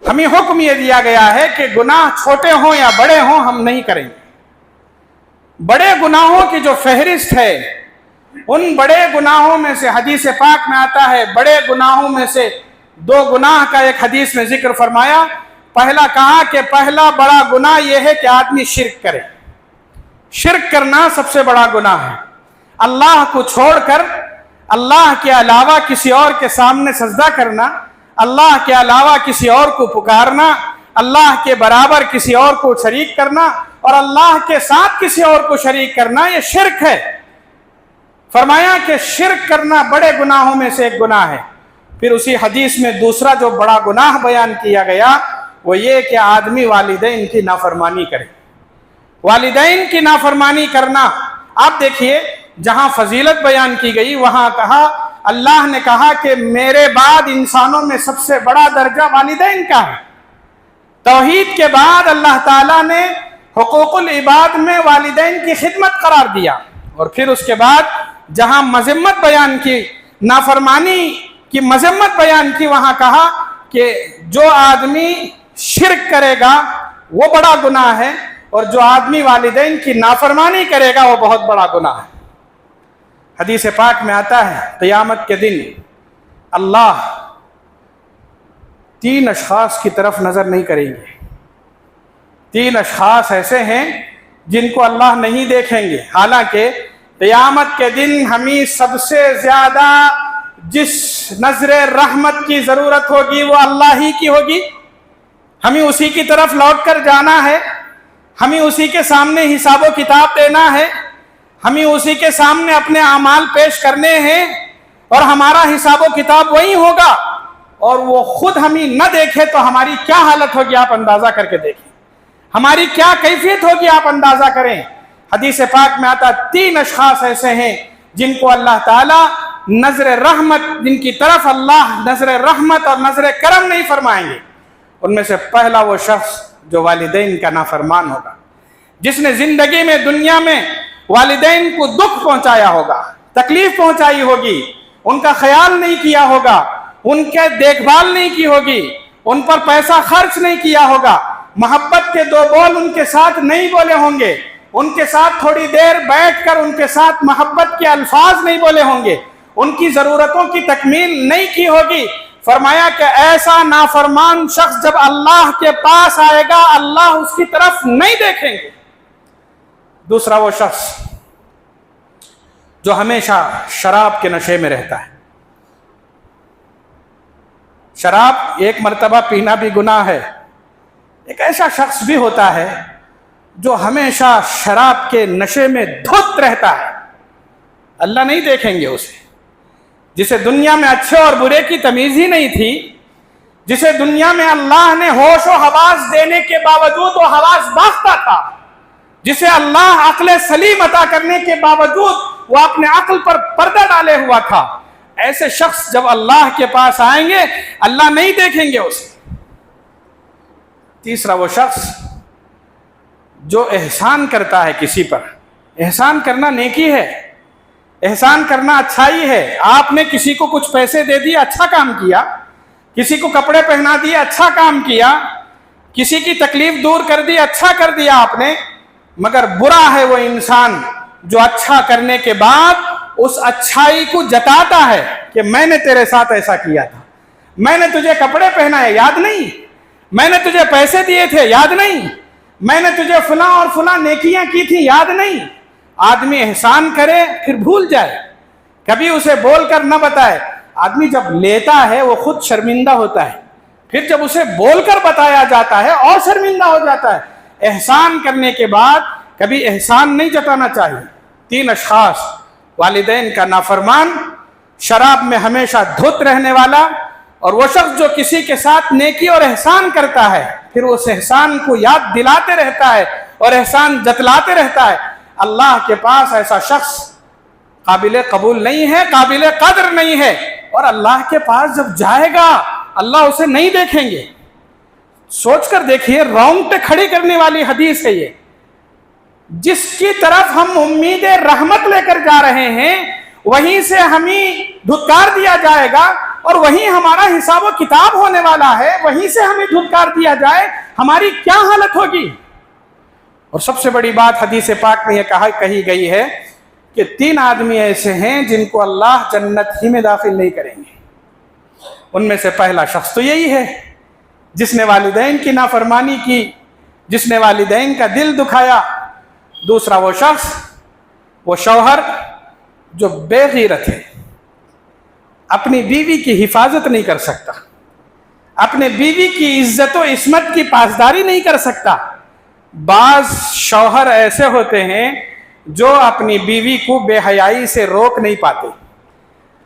ہمیں حکم یہ دیا گیا ہے کہ گناہ چھوٹے ہوں یا بڑے ہوں ہم نہیں کریں گے۔ بڑے گناہوں کی جو فہرست ہے، ان بڑے گناہوں میں سے حدیث پاک میں آتا ہے، بڑے گناہوں میں سے 2 گناہ کا ایک حدیث میں ذکر فرمایا۔ پہلا کہا کہ پہلا بڑا گناہ یہ ہے کہ آدمی شرک کرے۔ شرک کرنا سب سے بڑا گناہ ہے۔ اللہ کو چھوڑ کر اللہ کے علاوہ کسی اور کے سامنے سجدہ کرنا، اللہ کے علاوہ کسی اور کو پکارنا، اللہ کے برابر کسی اور کو شریک کرنا اور اللہ کے ساتھ کسی اور کو شریک کرنا، یہ شرک ہے۔ فرمایا کہ شرک کرنا بڑے گناہوں میں سے ایک گناہ ہے۔ پھر اسی حدیث میں دوسرا جو بڑا گناہ بیان کیا گیا وہ یہ کہ آدمی والدین کی نافرمانی کرے۔ والدین کی نافرمانی کرنا، آپ دیکھیے جہاں فضیلت بیان کی گئی وہاں کہا، اللہ نے کہا کہ میرے بعد انسانوں میں سب سے بڑا درجہ والدین کا ہے۔ توحید کے بعد اللہ تعالیٰ نے حقوق العباد میں والدین کی خدمت قرار دیا، اور پھر اس کے بعد جہاں مذمت بیان کی، نافرمانی کی مذمت بیان کی، وہاں کہا کہ جو آدمی شرک کرے گا وہ بڑا گناہ ہے، اور جو آدمی والدین کی نافرمانی کرے گا وہ بہت بڑا گناہ ہے۔ حدیث پاک میں آتا ہے قیامت کے دن اللہ 3 اشخاص کی طرف نظر نہیں کریں گے۔ 3 اشخاص ایسے ہیں جن کو اللہ نہیں دیکھیں گے، حالانکہ قیامت کے دن ہمیں سب سے زیادہ جس نظر رحمت کی ضرورت ہوگی وہ اللہ ہی کی ہوگی۔ ہمیں اسی کی طرف لوٹ کر جانا ہے، ہمیں اسی کے سامنے حساب و کتاب دینا ہے، ہمیں اسی کے سامنے اپنے اعمال پیش کرنے ہیں، اور ہمارا حساب و کتاب وہی ہوگا، اور وہ خود ہمیں نہ دیکھے تو ہماری کیا حالت ہوگی آپ اندازہ کر کے دیکھیں، ہماری کیا کیفیت ہوگی آپ اندازہ کریں۔ حدیث پاک میں آتا 3 اشخاص ایسے ہیں جن کو اللہ تعالیٰ نظر رحمت، جن کی طرف اللہ نظر رحمت اور نظر کرم نہیں فرمائیں گے۔ ان میں سے پہلا وہ شخص جو والدین کا نافرمان ہوگا، جس نے زندگی میں دنیا میں والدین کو دکھ پہنچایا ہوگا، تکلیف پہنچائی ہوگی، ان کا خیال نہیں کیا ہوگا، ان کے دیکھ بھال نہیں کی ہوگی، ان پر پیسہ خرچ نہیں کیا ہوگا، محبت کے 2 بول ان کے ساتھ نہیں بولے ہوں گے، ان کے ساتھ تھوڑی دیر بیٹھ کر ان کے ساتھ محبت کے الفاظ نہیں بولے ہوں گے، ان کی ضرورتوں کی تکمیل نہیں کی ہوگی۔ فرمایا کہ ایسا نافرمان شخص جب اللہ کے پاس آئے گا اللہ اس کی طرف نہیں دیکھیں گے۔ دوسرا وہ شخص جو ہمیشہ شراب کے نشے میں رہتا ہے۔ شراب ایک مرتبہ پینا بھی گناہ ہے۔ ایک ایسا شخص بھی ہوتا ہے جو ہمیشہ شراب کے نشے میں دھت رہتا ہے، اللہ نہیں دیکھیں گے اسے، جسے دنیا میں اچھے اور برے کی تمیز ہی نہیں تھی، جسے دنیا میں اللہ نے ہوش و حواس دینے کے باوجود وہ حواس باختہ تھا، جسے اللہ عقل سلیم عطا کرنے کے باوجود وہ اپنے عقل پر پردہ ڈالے ہوا تھا، ایسے شخص جب اللہ کے پاس آئیں گے اللہ نہیں دیکھیں گے اسے۔ تیسرا وہ شخص جو احسان کرتا ہے کسی پر۔ احسان کرنا نیکی ہے، احسان کرنا اچھائی ہے۔ آپ نے کسی کو کچھ پیسے دے دیے، اچھا کام کیا، کسی کو کپڑے پہنا دیے، اچھا کام کیا، کسی کی تکلیف دور کر دی، اچھا کر دیا آپ نے، مگر برا ہے وہ انسان جو اچھا کرنے کے بعد اس اچھائی کو جتاتا ہے کہ میں نے تیرے ساتھ ایسا کیا تھا، میں نے تجھے کپڑے پہنائے یاد نہیں، میں نے تجھے پیسے دیے تھے یاد نہیں، میں نے تجھے فلاں اور فلاں نیکیاں کی تھی یاد نہیں۔ آدمی احسان کرے پھر بھول جائے، کبھی اسے بول کر نہ بتائے۔ آدمی جب لیتا ہے وہ خود شرمندہ ہوتا ہے، پھر جب اسے بول کر بتایا جاتا ہے اور شرمندہ ہو جاتا ہے۔ احسان کرنے کے بعد کبھی احسان نہیں جتانا چاہیے۔ 3 اشخاص، والدین کا نافرمان، شراب میں ہمیشہ دھت رہنے والا، اور وہ شخص جو کسی کے ساتھ نیکی اور احسان کرتا ہے پھر اس احسان کو یاد دلاتے رہتا ہے اور احسان جتلاتے رہتا ہے۔ اللہ کے پاس ایسا شخص قابل قبول نہیں ہے، قابل قدر نہیں ہے، اور اللہ کے پاس جب جائے گا اللہ اسے نہیں دیکھیں گے۔ سوچ کر دیکھیے، رونگٹے کھڑی کرنے والی حدیث ہے یہ۔ جس کی طرف ہم امید رحمت لے کر جا رہے ہیں وہیں سے ہمیں دھتکار دیا جائے گا، اور وہیں ہمارا حساب و کتاب ہونے والا ہے, وہیں سے ہمیں دھتکار دیا جائے, ہماری کیا حالت ہوگی. اور سب سے بڑی بات حدیث پاک میں یہ کہی گئی ہے کہ 3 آدمی ایسے ہیں جن کو اللہ جنت ہی میں داخل نہیں کریں گے. ان میں سے پہلا شخص تو یہی ہے جس نے والدین کی نافرمانی کی, جس نے والدین کا دل دکھایا. دوسرا وہ شخص, وہ شوہر جو بے غیرت ہے, اپنی بیوی کی حفاظت نہیں کر سکتا, اپنے بیوی کی عزت و عصمت کی پاسداری نہیں کر سکتا. بعض شوہر ایسے ہوتے ہیں جو اپنی بیوی کو بے حیائی سے روک نہیں پاتے.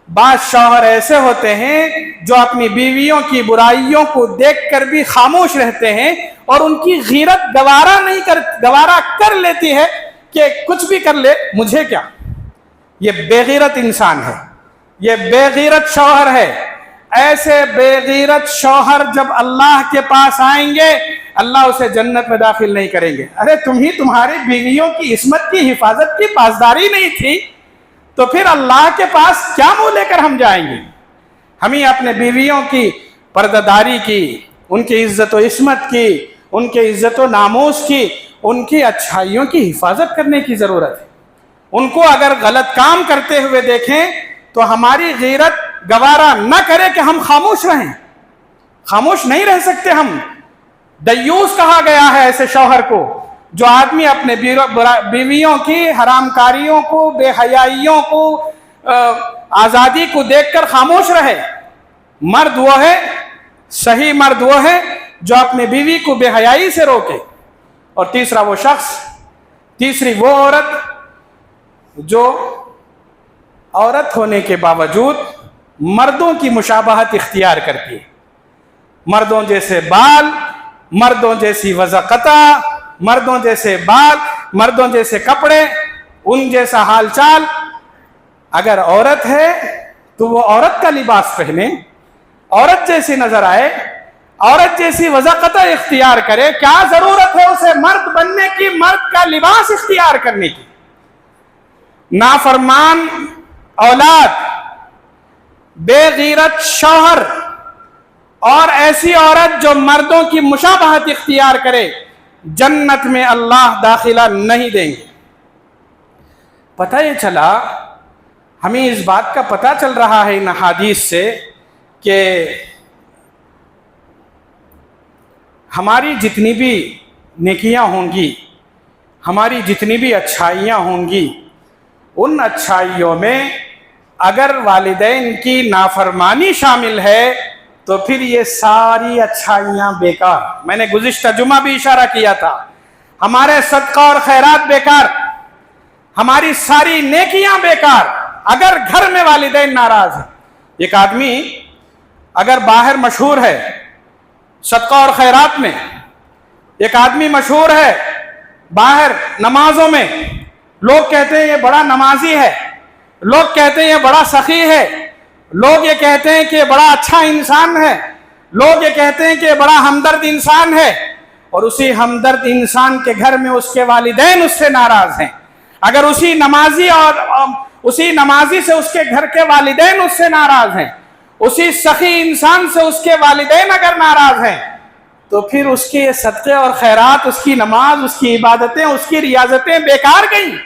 بعض شوہر ایسے ہوتے ہیں جو اپنی بیویوں کی برائیوں کو دیکھ کر بھی خاموش رہتے ہیں اور ان کی غیرت گوارا کر لیتی ہے کہ کچھ بھی کر لے, مجھے کیا. یہ بے غیرت انسان ہے, یہ بے غیرت شوہر ہے. ایسے بے غیرت شوہر جب اللہ کے پاس آئیں گے, اللہ اسے جنت میں داخل نہیں کریں گے. ارے تمہاری بیویوں کی عصمت کی حفاظت کی پاسداری نہیں تھی تو پھر اللہ کے پاس کیا منہ لے کر ہم جائیں گے. ہمیں اپنے بیویوں کی پردہ داری کی, ان کی عزت و عصمت کی, ان کے عزت و ناموس کی, ان کی اچھائیوں کی حفاظت کرنے کی ضرورت ہے. ان کو اگر غلط کام کرتے ہوئے دیکھیں تو ہماری غیرت گوارا نہ کرے کہ ہم خاموش رہیں. خاموش نہیں رہ سکتے ہم. دیوس کہا گیا ہے ایسے شوہر کو جو آدمی اپنے بیویوں کی حرام کاریوں کو, بے حیائیوں کو, آزادی کو دیکھ کر خاموش رہے. مرد وہ ہے, صحیح مرد وہ ہے جو اپنے بیوی کو بے حیائی سے روکے. اور تیسرا وہ شخص, تیسری وہ عورت جو عورت ہونے کے باوجود مردوں کی مشابہت اختیار کرتی ہے. مردوں جیسے بال, مردوں جیسی وضاقتہ, مردوں جیسے بال, مردوں جیسے کپڑے, ان جیسا حال چال. اگر عورت ہے تو وہ عورت کا لباس پہنے, عورت جیسی نظر آئے, عورت جیسی وضاقتہ اختیار کرے. کیا ضرورت ہے اسے مرد بننے کی, مرد کا لباس اختیار کرنے کی. نافرمان اولاد, بے غیرت شوہر اور ایسی عورت جو مردوں کی مشابہت اختیار کرے, جنت میں اللہ داخلہ نہیں دیں گے. پتہ یہ چلا, ہمیں اس بات کا پتہ چل رہا ہے ان احادیث سے کہ ہماری جتنی بھی نیکیاں ہوں گی, ہماری جتنی بھی اچھائیاں ہوں گی, ان اچھائیوں میں اگر والدین کی نافرمانی شامل ہے تو پھر یہ ساری اچھائیاں بیکار. میں نے گزشتہ جمعہ بھی اشارہ کیا تھا, ہمارے صدقہ اور خیرات بیکار, ہماری ساری نیکیاں بیکار اگر گھر میں والدین ناراض ہیں. ایک آدمی اگر باہر مشہور ہے صدقہ اور خیرات میں, ایک آدمی مشہور ہے باہر نمازوں میں, لوگ کہتے ہیں یہ بڑا نمازی ہے, لوگ کہتے ہیں یہ بڑا سخی ہے, لوگ یہ کہتے ہیں کہ یہ بڑا اچھا انسان ہے, لوگ یہ کہتے ہیں کہ یہ بڑا ہمدرد انسان ہے, اور اسی ہمدرد انسان کے گھر میں اس کے والدین اس سے ناراض ہیں. اگر اسی نمازی سے اس کے گھر کے والدین اس سے ناراض ہیں, اسی سخی انسان سے اس کے والدین اگر ناراض ہیں, تو پھر اس کے صدقے اور خیرات, اس کی نماز, اس کی عبادتیں, اس کی ریاضتیں بیکار گئیں.